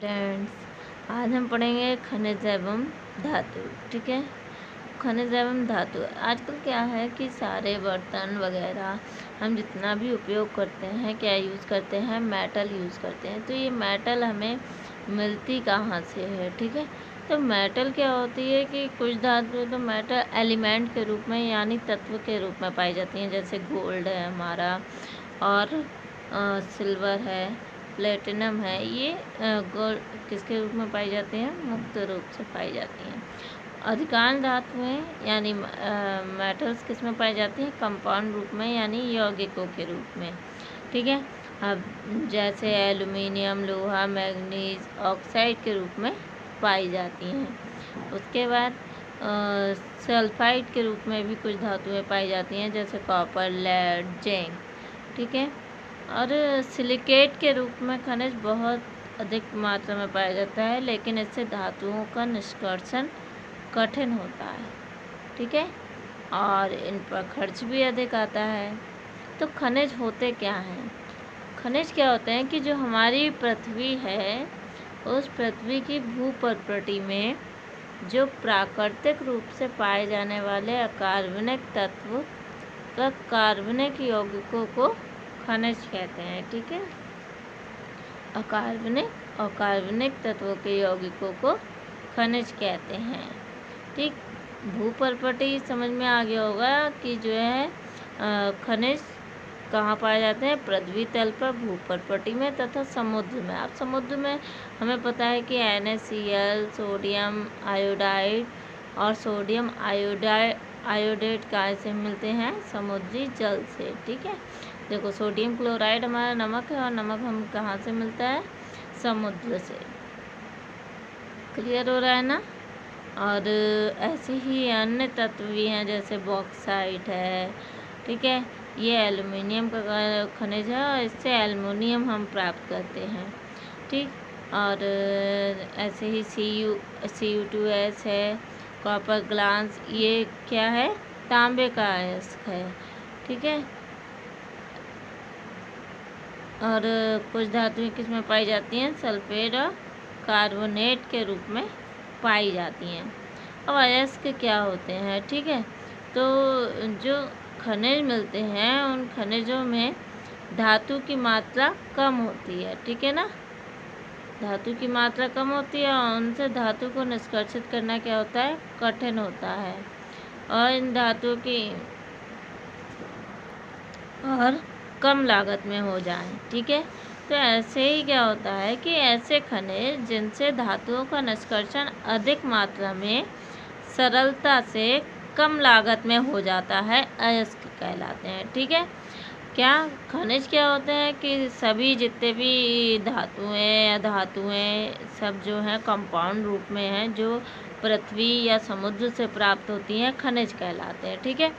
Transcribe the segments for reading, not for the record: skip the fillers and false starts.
Friends, आज हम पढ़ेंगे खनिज एवं धातु। ठीक है, खनिज एवं धातु। आजकल क्या है कि सारे बर्तन वगैरह हम जितना भी उपयोग करते हैं, क्या यूज़ करते हैं, मेटल यूज़ करते हैं। तो ये मेटल हमें मिलती कहाँ से है? ठीक है, तो मेटल क्या होती है कि कुछ धातु तो मेटल एलिमेंट के रूप में यानी तत्व के रूप में पाई जाती हैं, जैसे गोल्ड है हमारा, और सिल्वर है, प्लेटिनम है। ये गोल्ड किसके रूप में पाई जाती हैं? मुक्त रूप से पाई जाती हैं। अधिकांश धातुएं यानी मेटल्स किस में पाई जाती हैं? कंपाउंड रूप में यानी यौगिकों के रूप में। ठीक है, अब जैसे एल्युमिनियम, लोहा, मैग्नीज ऑक्साइड के रूप में पाई जाती हैं। उसके बाद सल्फाइड के रूप में भी कुछ धातुएं पाई जाती हैं, जैसे कॉपर, लेड, जिंक। ठीक है, और सिलिकेट के रूप में खनिज बहुत अधिक मात्रा में पाया जाता है, लेकिन इससे धातुओं का निष्कर्षण कठिन होता है। ठीक है, और इन पर खर्च भी अधिक आता है। तो खनिज होते क्या हैं? खनिज क्या होते हैं कि जो हमारी पृथ्वी है, उस पृथ्वी की भूप्रकृति में जो प्राकृतिक रूप से पाए जाने वाले अकार्बनिक तत्व व कार्बनिक यौगिकों को खनिज कहते हैं। ठीक है, अकार्बनिक और कार्बनिक तत्वों के यौगिकों को खनिज कहते हैं। ठीक, भूप्रकृति समझ में आ गया होगा कि जो है खनिज कहाँ पाए जाते हैं? पृथ्वी तल पर, भूप्रकृति में तथा समुद्र में। अब समुद्र में हमें पता है कि NaCl, सोडियम आयोडाइड और सोडियम आयोडेट कहाँ से मिलते हैं? समुद्री जल से। ठीक है, देखो सोडियम क्लोराइड हमारा नमक है, और नमक हम कहाँ से मिलता है? समुद्र से। क्लियर हो रहा है ना? और ऐसे ही अन्य तत्व भी हैं, जैसे बॉक्साइट है। ठीक है, ये एल्युमिनियम का खनिज है, और इससे एल्युमिनियम हम प्राप्त करते हैं। ठीक, और ऐसे ही Cu2S है, कॉपर ग्लास, ये क्या है? तांबे का अयस्क है। ठीक है, और कुछ धातुएं किस में पाई जाती हैं? सल्फेट और कार्बोनेट के रूप में पाई जाती हैं। अब अयस्क क्या होते हैं? ठीक है, तो जो खनिज मिलते हैं, उन खनिजों में धातु की मात्रा कम होती है। ठीक है ना, धातु की मात्रा कम होती है, और उनसे धातु को निष्कर्षित करना क्या होता है? कठिन होता है। और इन धातुओं की और कम लागत में हो जाए। ठीक है, तो ऐसे ही क्या होता है कि ऐसे खनिज जिनसे धातुओं का निष्कर्षण अधिक मात्रा में सरलता से कम लागत में हो जाता है, अयस्क कहलाते हैं। ठीक है, क्या खनिज क्या होते हैं कि सभी जितने भी धातुएं सब जो हैं कंपाउंड रूप में हैं, जो पृथ्वी या समुद्र से प्राप्त होती हैं, खनिज कहलाते हैं। ठीक है,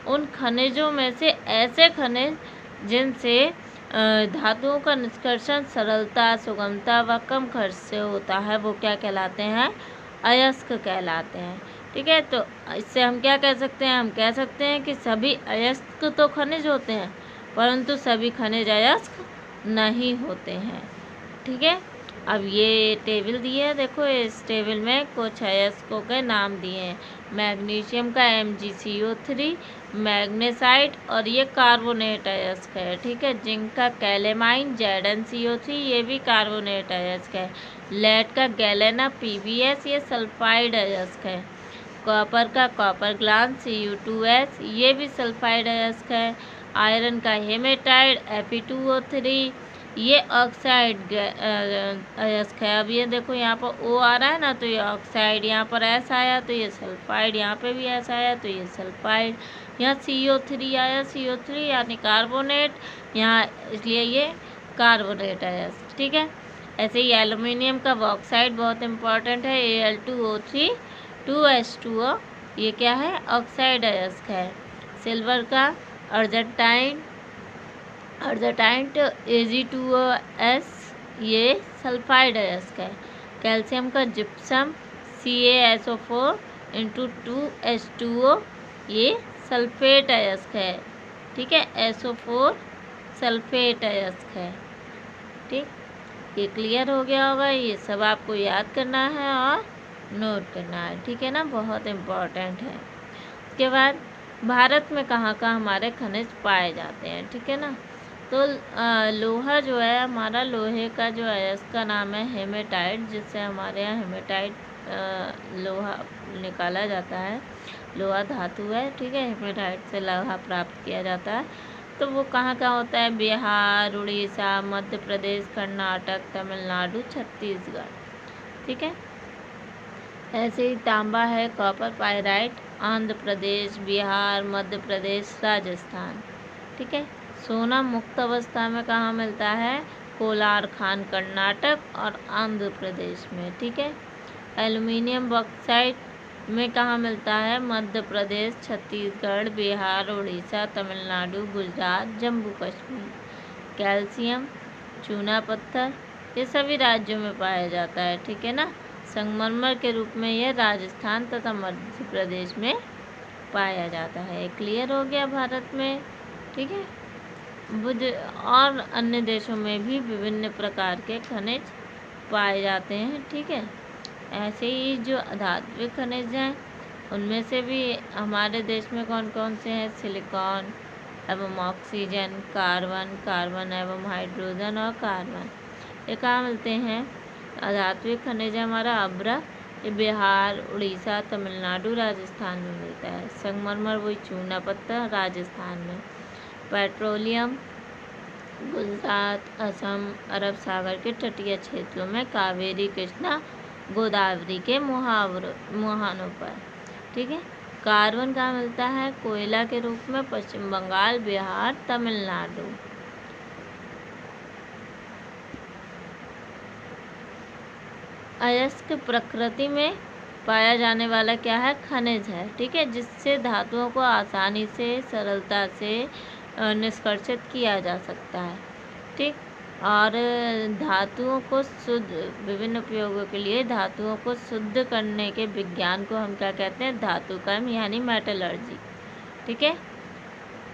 उन खनिजों में से ऐसे खनिज जिनसे धातुओं का निष्कर्षण सरलता, सुगमता व कम खर्च से होता है, वो क्या कहलाते हैं? अयस्क कहलाते हैं। ठीक है, तो इससे हम क्या कह सकते हैं? हम कह सकते हैं कि सभी अयस्क तो खनिज होते हैं, परंतु सभी खनिज अयस्क नहीं होते हैं। ठीक है, अब ये टेबल दी है, देखो इस टेबल में कुछ अयस्कों के नाम दिए हैं। मैग्नीशियम का MgCO3 मैग्नेसाइट, और ये कार्बोनेट अयस्क है। ठीक है, जिंक का कैलेमाइन ZnCO3, ये भी कार्बोनेट अयस्क है। लेड का गैलेना PbS, ये सल्फाइड अयस्क है। कॉपर का कॉपर ग्लास Cu2S, ये भी सल्फाइड अयस्क है। आयरन का हेमेटाइड Fe2O3, ये ऑक्साइड अयस्क है। अब ये देखो यहाँ पर O आ रहा है ना, तो ये ऑक्साइड, यहाँ पर S आया तो ये सल्फाइड, यहाँ पे भी S आया तो ये सल्फाइड, यहाँ CO3 आया, CO3 यानी कार्बोनेट, यहाँ इसलिए ये कार्बोनेट अयस्क। ठीक है, ऐसे ही एल्युमिनियम का बॉक्साइड बहुत इम्पॉर्टेंट है, Al2O3 2H2O, ये क्या है? ऑक्साइड अयस्क है। सिल्वर का अर्जेंटाइन Ag2OS, ये सल्फाइड अयस्क है। कैल्शियम का जिप्सम CaSO4 2H2O, ये सल्फेट अयस्क है। ठीक है, SO4 सल्फेट अयस्क है। ठीक, ये क्लियर हो गया होगा। ये सब आपको याद करना है और नोट करना है, ठीक है ना, बहुत इम्पोर्टेंट है। उसके बाद भारत में कहाँ कहाँ हमारे खनिज पाए जाते हैं, ठीक है ना। तो लोहा जो है हमारा, लोहे का जो है इसका नाम है हेमेटाइट, जिससे हमारे यहाँ हेमेटाइट लोहा निकाला जाता है। लोहा धातु है, ठीक है, हेमेटाइट से लोहा प्राप्त किया जाता है। तो वो कहाँ कहाँ होता है, बिहार, उड़ीसा, मध्य प्रदेश, कर्नाटक, तमिलनाडु, छत्तीसगढ़, ठीक है। ऐसे ही तांबा है, कॉपर पाइराइट, आंध्र प्रदेश, बिहार, मध्य प्रदेश, राजस्थान, ठीक है। सोना मुक्त अवस्था में कहाँ मिलता है, कोलार खान कर्नाटक और आंध्र प्रदेश में, ठीक है। एल्युमिनियम बॉक्साइट में कहाँ मिलता है, मध्य प्रदेश, छत्तीसगढ़, बिहार, उड़ीसा, तमिलनाडु, गुजरात, जम्मू कश्मीर। कैल्शियम, चूना पत्थर, ये सभी राज्यों में पाया जाता है, ठीक है ना। संगमरमर के रूप में यह राजस्थान तथा मध्य प्रदेश में पाया जाता है। क्लियर हो गया भारत में, ठीक है। बुध और अन्य देशों में भी विभिन्न प्रकार के खनिज पाए जाते हैं, ठीक है। ऐसे ही जो अधात्विक खनिज हैं उनमें से भी हमारे देश में कौन कौन से हैं, सिलिकॉन एवं ऑक्सीजन, कार्बन एवं हाइड्रोजन और कार्बन, ये कहाँ मिलते हैं। अधात्विक खनिज है हमारा अब्रक, ये बिहार, उड़ीसा, तमिलनाडु, राजस्थान में मिलता है। संगमरमर वही चूना पत्थर राजस्थान में। पेट्रोलियम गुजरात, असम, अरब सागर के तटीय क्षेत्रों में, कावेरी, कृष्णा, गोदावरी के मुहानों पर, ठीक है। कार्बन कहाँ मिलता है, कोयला के रूप में पश्चिम बंगाल, बिहार, तमिलनाडु। अयस्क प्रकृति में पाया जाने वाला क्या है, खनिज है, ठीक है, जिससे धातुओं को आसानी से, सरलता से निष्कर्षित किया जा सकता है, ठीक। और धातुओं को शुद्ध, विभिन्न उपयोगों के लिए धातुओं को शुद्ध करने के विज्ञान को हम क्या कहते हैं, धातुकर्म यानी मेटलर्जी, ठीक है।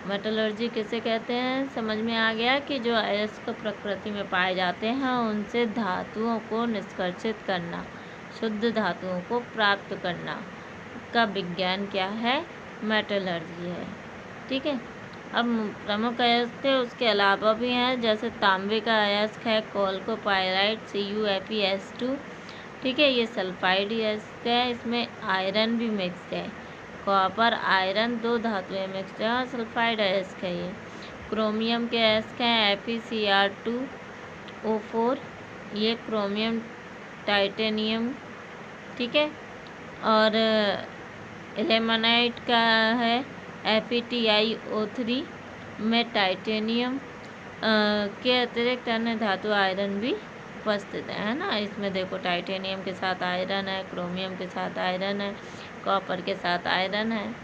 मेटलर्जी किसे कहते हैं, समझ में आ गया कि जो अयस्क प्रकृति में पाए जाते हैं उनसे धातुओं को निष्कर्षित करना, शुद्ध धातुओं को प्राप्त करना का विज्ञान क्या है, मेटलर्जी है, ठीक है। अब प्रमुख अयस्क थे, उसके अलावा भी हैं, जैसे तांबे का अयस्क है कोल्कोपाइराइट CuFeS2, ठीक है, ये सल्फाइड अयस्क है, इसमें आयरन भी मिक्स्ड है। कॉपर आयरन दो धातुएं मिक्स्ड है और सल्फाइड अयस्क है ये। क्रोमियम के अयस्क हैं FeCr2O4, ये क्रोमियम टाइटेनियम, ठीक है। और इलेमेनाइट का है FeTiO3 में टाइटेनियम के अतिरिक्त अन्य धातु आयरन भी उपस्थित है ना। इसमें देखो टाइटेनियम के साथ आयरन है, क्रोमियम के साथ आयरन है, कॉपर के साथ आयरन है,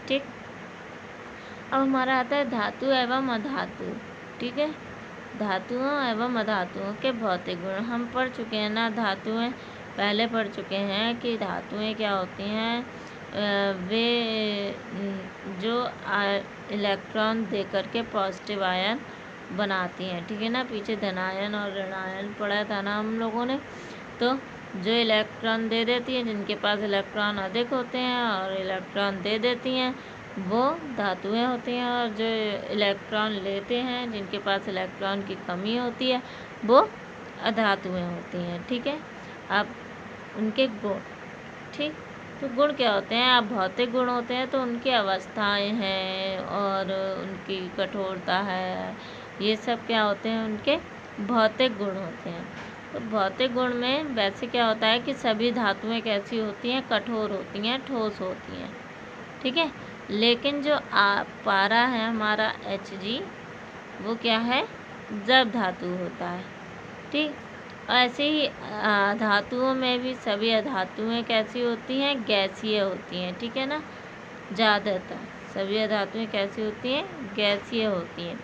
ठीक। अब हमारा आता है धातु एवं अधातु, ठीक है। धातुओं एवं अधातुओं के भौतिक गुण हम पढ़ चुके हैं ना। धातुएं पहले पढ़ चुके हैं कि धातुएं क्या होती हैं, वे जो इलेक्ट्रॉन देकर के पॉजिटिव आयन बनाती हैं, ठीक है ना। पीछे धनायन और ऋणायन पढ़ा था ना हम लोगों ने। तो जो इलेक्ट्रॉन दे देती हैं, जिनके पास इलेक्ट्रॉन अधिक होते हैं और इलेक्ट्रॉन दे देती हैं, वो धातुएं होती हैं। और जो इलेक्ट्रॉन लेते हैं, जिनके पास इलेक्ट्रॉन की कमी होती है, वो अधातुएं होती हैं, ठीक है। अब उनके गुण, ठीक, तो गुण क्या होते हैं, अब भौतिक गुण होते हैं तो उनकी अवस्थाएं हैं और उनकी कठोरता है, ये सब क्या होते हैं, उनके भौतिक गुण होते हैं। तो भौतिक गुण में वैसे क्या होता है कि सभी धातुएं कैसी होती हैं, कठोर होती हैं, ठोस होती हैं, ठीक है। लेकिन जो पारा है हमारा Hg, वो क्या है, जब धातु होता है, ठीक। ऐसे ही धातुओं में भी सभी अधातुएं कैसी होती हैं, गैसीय होती हैं, ठीक है ना। ज़्यादातर सभी धातुएं कैसी होती हैं, गैसीय होती हैं।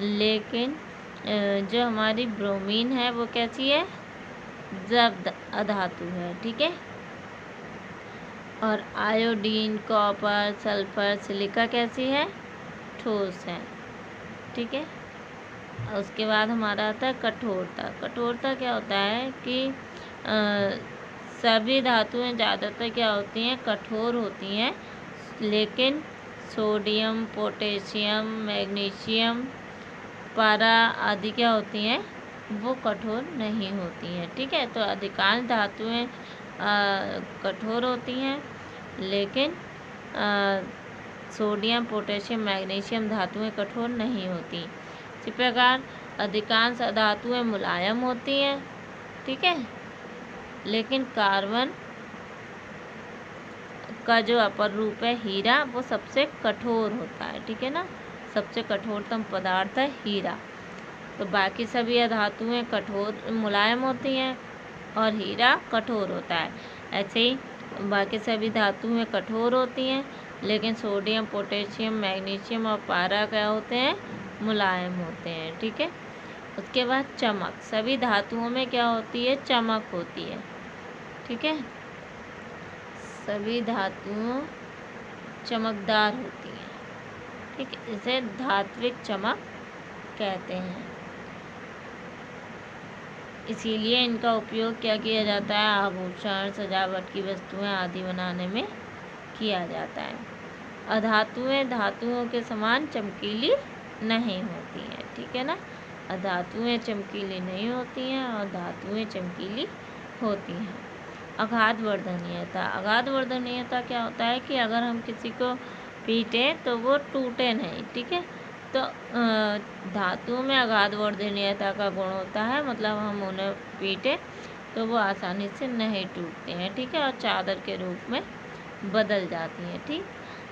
लेकिन जो हमारी ब्रोमीन है वो कैसी है, जब अधातु है, ठीक है। और आयोडीन, कॉपर, सल्फर, सिलिका कैसी है, ठोस है, ठीक है। उसके बाद हमारा आता है कठोरता। कठोरता क्या होता है कि सभी धातुएं ज़्यादातर क्या होती हैं, कठोर होती हैं, लेकिन सोडियम, पोटेशियम, मैग्नीशियम, पारा आदि क्या होती हैं, वो कठोर नहीं होती हैं। ठीक है, तो अधिकांश धातुएं कठोर होती हैं, लेकिन सोडियम, पोटेशियम, मैग्नीशियम धातुएं कठोर नहीं होती। इसी प्रकार अधिकांश धातुएं मुलायम होती हैं, ठीक है, लेकिन कार्बन का जो अपर रूप है हीरा, वो सबसे कठोर होता है। ठीक है ना, सबसे कठोरतम पदार्थ है हीरा। तो बाकी सभी धातुएं कठोर मुलायम होती हैं और हीरा कठोर होता है। ऐसे ही बाकी सभी धातुएं कठोर होती हैं, लेकिन सोडियम, पोटेशियम, मैग्नीशियम और पारा क्या होते हैं, मुलायम होते हैं। ठीक है, उसके बाद चमक। सभी धातुओं में क्या होती है, चमक होती है। ठीक है, सभी धातुओं चमकदार होती हैं। ठीक है, इसे धात्विक चमक कहते हैं। इसीलिए इनका उपयोग क्या किया जाता है, आभूषण, सजावट की वस्तुएं आदि बनाने में किया जाता है। अधातुएं धातुओं के समान चमकीली नहीं होती हैं। ठीक है ना, अधातुएं चमकीली नहीं होती हैं और धातुएं चमकीली होती हैं। अगाध वर्धनीयता। अगाध वर्धनीयता क्या होता है कि अगर हम किसी को पीटें तो वो टूटे नहीं। ठीक है, तो धातुओं में अगाध वर्धनीयता का गुण होता है, मतलब हम उन्हें पीटें तो वो आसानी से नहीं टूटते हैं। ठीक है, और चादर के रूप में बदल जाती हैं। ठीक,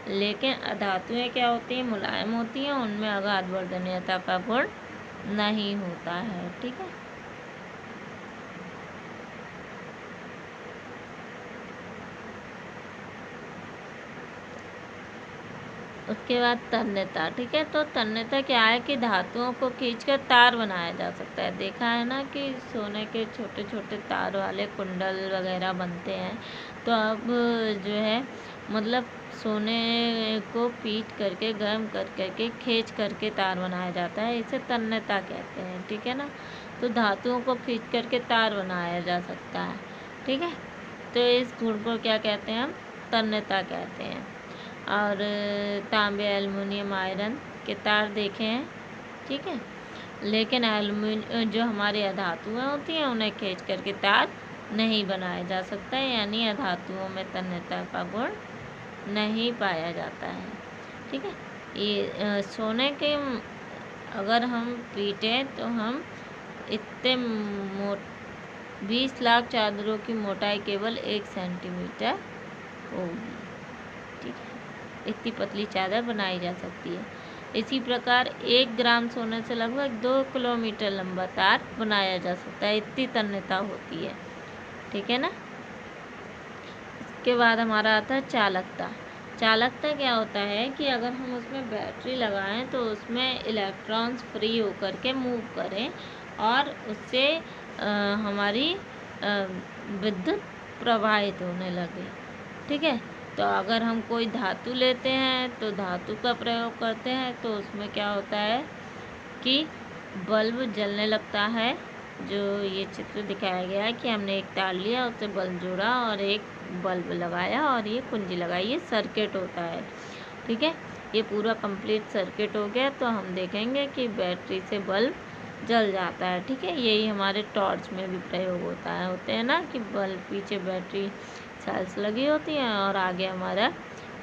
लेकिन अधातुएं क्या होती हैं, मुलायम होती हैं, उनमें अगाध वर्धनीयता का गुण नहीं होता है। ठीक है, उसके बाद तन्यता। ठीक है, तो तन्यता क्या है कि धातुओं को खींचकर तार बनाया जा सकता है। देखा है ना कि सोने के छोटे छोटे तार वाले कुंडल वगैरह बनते हैं, तो अब जो है मतलब सोने को पीट करके गर्म कर करके खींच करके तार बनाया जाता है, इसे तन्यता कहते हैं। ठीक है ना, तो धातुओं को खींच करके तार बनाया जा सकता है। ठीक है, तो इस गुण को क्या कहते हैं, हम तन्यता कहते हैं। और तांबे, एल्युमिनियम, आयरन के तार देखे हैं। ठीक है, लेकिन जो हमारी अधातुएं होती हैं उन्हें खींच करके तार नहीं बनाया जा सकता है, यानी अधातुओं में तन्यता का गुण नहीं पाया जाता है। ठीक है, ये सोने के अगर हम पीटें तो हम इतने 20 लाख चादरों की मोटाई केवल 1 सेंटीमीटर होगी। ठीक है, इतनी पतली चादर बनाई जा सकती है। इसी प्रकार 1 ग्राम सोने से लगभग 2 किलोमीटर लंबा तार बनाया जा सकता है, इतनी तन्यता होती है। ठीक है ना, इसके बाद हमारा आता है चालकता। चालकता क्या होता है कि अगर हम उसमें बैटरी लगाएं तो उसमें इलेक्ट्रॉन्स फ्री होकर के मूव करें और उससे हमारी विद्युत प्रवाहित होने लगे। ठीक है, तो अगर हम कोई धातु लेते हैं तो धातु का प्रयोग करते हैं तो उसमें क्या होता है कि बल्ब जलने लगता है। जो ये चित्र दिखाया गया है कि हमने एक तार लिया, उससे बल्ब जोड़ा और एक बल्ब लगाया और ये कुंजी लगाई, ये सर्किट होता है। ठीक है, ये पूरा कंप्लीट सर्किट हो गया तो हम देखेंगे कि बैटरी से बल्ब जल जाता है। ठीक है, यही हमारे टॉर्च में भी प्रयोग होते हैं ना कि बल्ब पीछे बैटरी सेल्स लगी होती हैं और आगे हमारा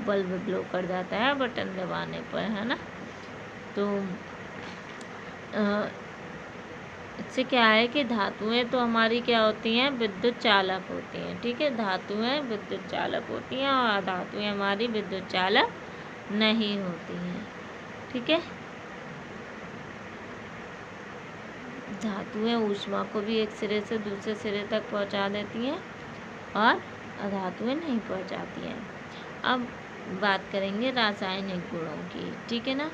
बल्ब ग्लो कर जाता है बटन दबाने पर, है ना। तो इससे क्या है कि धातुएं तो हमारी क्या होती हैं, विद्युत चालक होती हैं। ठीक है, धातुएं विद्युत चालक होती हैं और धातुएं हमारी विद्युत चालक नहीं होती हैं। ठीक है, धातुएं ऊष्मा को भी एक सिरे से दूसरे सिरे तक पहुंचा देती हैं और अधातुएं नहीं पहुंचाती हैं। अब बात करेंगे रासायनिक गुणों की। ठीक है ना,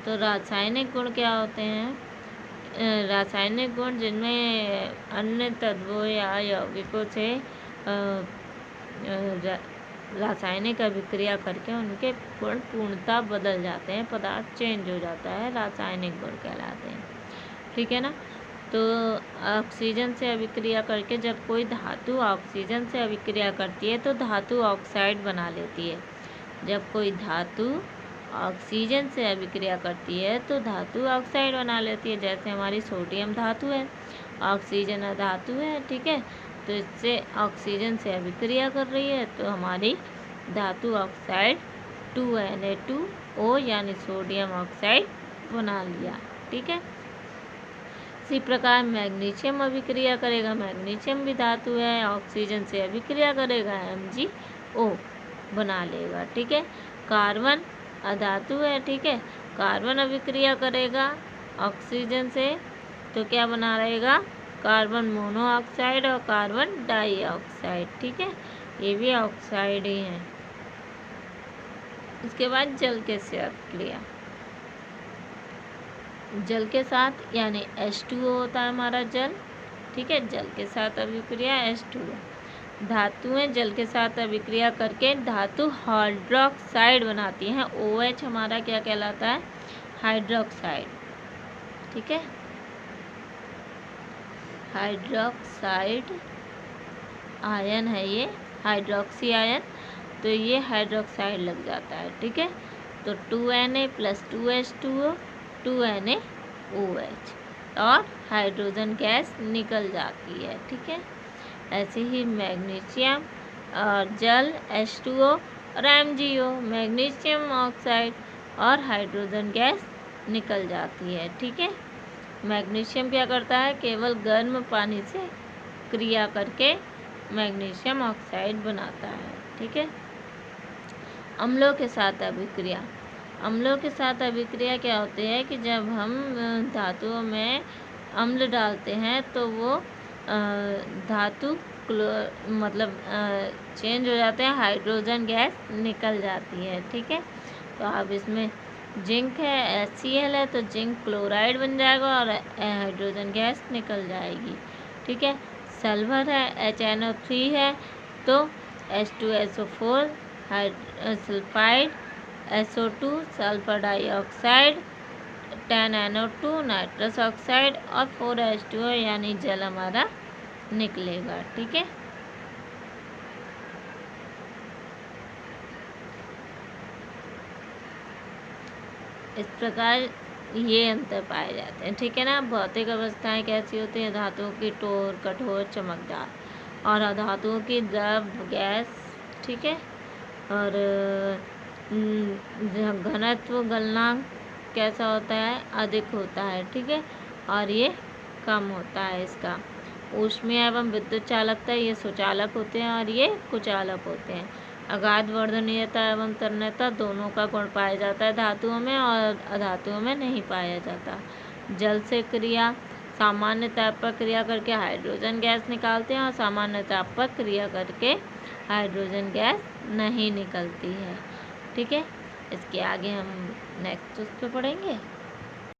तो रासायनिक गुण क्या होते हैं, रासायनिक गुण जिनमें अन्य तत्वों या यौगिकों से रासायनिक अभिक्रिया करके उनके गुण पूर्णतः बदल जाते हैं, पदार्थ चेंज हो जाता है, रासायनिक गुण कहलाते हैं। ठीक है ना। तो ऑक्सीजन से अभिक्रिया करके जब कोई धातु ऑक्सीजन से अभिक्रिया करती है तो धातु ऑक्साइड बना लेती है। जब कोई धातु ऑक्सीजन से अभिक्रिया करती है तो धातु ऑक्साइड बना लेती है। जैसे हमारी सोडियम धातु है, ऑक्सीजन धातु है, ठीक है। तो इससे ऑक्सीजन से अभिक्रिया कर रही है तो हमारी धातु ऑक्साइड 2Na2O यानी सोडियम ऑक्साइड बना लिया, ठीक है। इसी प्रकार मैग्नीशियम अभिक्रिया करेगा, मैग्नीशियम भी धातु है, ऑक्सीजन से अभिक्रिया करेगा, MgO बना लेगा, ठीक है। कार्बन अधातु है, ठीक है। कार्बन अभिक्रिया करेगा ऑक्सीजन से तो क्या बना रहेगा, कार्बन मोनोऑक्साइड और कार्बन डाइऑक्साइड, ठीक है। ये भी ऑक्साइड ही है। इसके बाद जल के साथ क्रिया, जल के साथ यानी H2O होता है हमारा जल, ठीक है। जल के साथ अभिक्रिया H2O। धातुएं जल के साथ अभिक्रिया करके धातु हाइड्रोक्साइड बनाती हैं। OH हमारा क्या कहलाता है, हाइड्रोक्साइड, ठीक है। हाइड्रोक्साइड आयन है ये, हाइड्रोक्सी आयन, तो ये हाइड्रोक्साइड लग जाता है, ठीक है। तो 2Na + 2H2O 2NaOH और हाइड्रोजन गैस निकल जाती है, ठीक है। ऐसे ही मैग्नीशियम और जल H2O और MgO मैग्नीशियम ऑक्साइड और हाइड्रोजन गैस निकल जाती है, ठीक है। मैग्नीशियम क्या करता है, केवल गर्म पानी से क्रिया करके मैग्नीशियम ऑक्साइड बनाता है, ठीक है। अम्लों के साथ अभिक्रिया, अम्लों के साथ अभिक्रिया क्या होती है कि जब हम धातुओं में अम्ल डालते हैं तो वो धातु मतलब चेंज हो जाते हैं, हाइड्रोजन गैस निकल जाती है, ठीक है। तो अब इसमें जिंक है, HCl है, तो जिंक क्लोराइड बन जाएगा और हाइड्रोजन गैस निकल जाएगी, ठीक है। सल्फर है, HNO3 है, तो H2SO4 sulphide, SO2 sulphur dioxide, 10NO2 nitrous oxide और 4H2O यानी जल हमारा निकलेगा, ठीक है। इस प्रकार ये अंतर पाए जाते हैं, ठीक है ना। भौतिक अवस्थाएं कैसी होती हैं, धातुओं की ठोस, कठोर, चमकदार, और अधातुओं की द्रव, गैस, ठीक है। और घनत्व, गलनांक कैसा होता है, अधिक होता है, ठीक है। और ये कम होता है इसका। ऊष्मीय एवं विद्युत चालकता, ये सुचालक होते हैं और ये कुचालक होते हैं। अगाध वर्धनीयता एवं तन्यता दोनों का गुण पाया जाता है धातुओं में और अधातुओं में नहीं पाया जाता। जल से क्रिया, सामान्य ताप पर क्रिया करके हाइड्रोजन गैस निकालते हैं और सामान्य ताप पर क्रिया करके हाइड्रोजन गैस नहीं निकलती है, ठीक है। इसके आगे हम नेक्स्ट उस पर पढ़ेंगे।